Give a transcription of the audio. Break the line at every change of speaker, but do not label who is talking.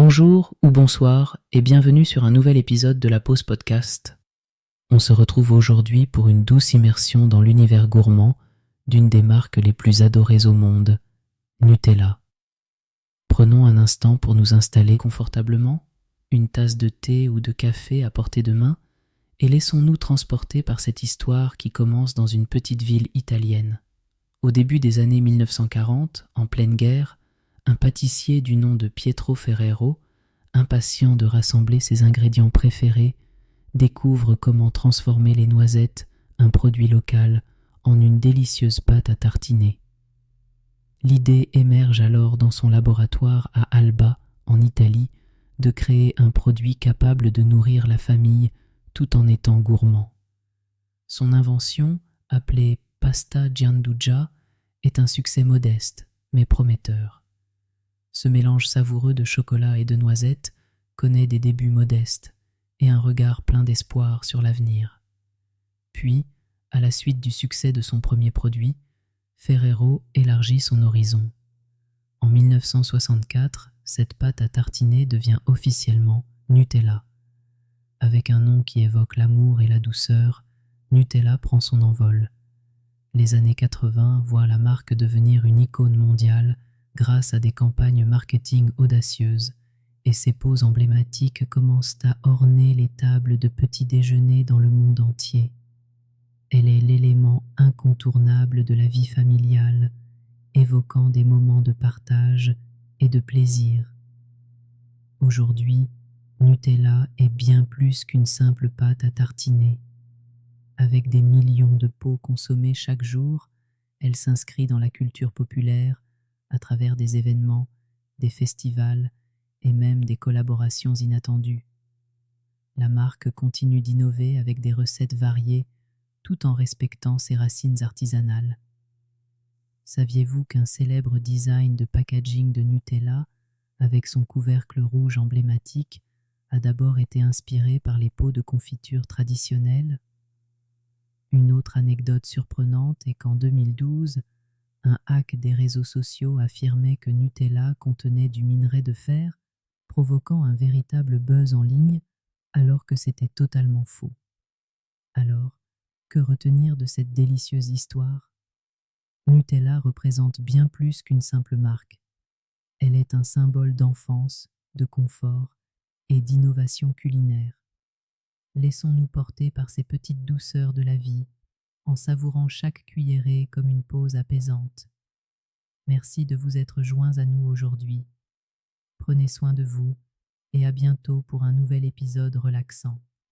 Bonjour ou bonsoir et bienvenue sur un nouvel épisode de la Pause Podcast. On se retrouve aujourd'hui pour une douce immersion dans l'univers gourmand d'une des marques les plus adorées au monde, Nutella. Prenons un instant pour nous installer confortablement, une tasse de thé ou de café à portée de main et laissons-nous transporter par cette histoire qui commence dans une petite ville italienne. Au début des années 1940, en pleine guerre, un pâtissier du nom de Pietro Ferrero, impatient de rassembler ses ingrédients préférés, découvre comment transformer les noisettes, un produit local, en une délicieuse pâte à tartiner. L'idée émerge alors dans son laboratoire à Alba, en Italie, de créer un produit capable de nourrir la famille tout en étant gourmand. Son invention, appelée pasta gianduja, est un succès modeste, mais prometteur. Ce mélange savoureux de chocolat et de noisettes connaît des débuts modestes et un regard plein d'espoir sur l'avenir. Puis, à la suite du succès de son premier produit, Ferrero élargit son horizon. En 1964, cette pâte à tartiner devient officiellement Nutella. Avec un nom qui évoque l'amour et la douceur, Nutella prend son envol. Les années 80 voient la marque devenir une icône mondiale grâce à des campagnes marketing audacieuses, et ses pots emblématiques commencent à orner les tables de petit déjeuner dans le monde entier. Elle est l'élément incontournable de la vie familiale, évoquant des moments de partage et de plaisir. Aujourd'hui, Nutella est bien plus qu'une simple pâte à tartiner. Avec des millions de pots consommés chaque jour, elle s'inscrit dans la culture populaire à travers des événements, des festivals et même des collaborations inattendues. La marque continue d'innover avec des recettes variées tout en respectant ses racines artisanales. Saviez-vous qu'un célèbre design de packaging de Nutella, avec son couvercle rouge emblématique, a d'abord été inspiré par les pots de confiture traditionnels ? Une autre anecdote surprenante est qu'en 2012, un hack des réseaux sociaux affirmait que Nutella contenait du minerai de fer, provoquant un véritable buzz en ligne, alors que c'était totalement faux. Alors, que retenir de cette délicieuse histoire ? Nutella représente bien plus qu'une simple marque. Elle est un symbole d'enfance, de confort et d'innovation culinaire. Laissons-nous porter par ces petites douceurs de la vie, en savourant chaque cuillerée comme une pause apaisante. Merci de vous être joints à nous aujourd'hui. Prenez soin de vous et à bientôt pour un nouvel épisode relaxant.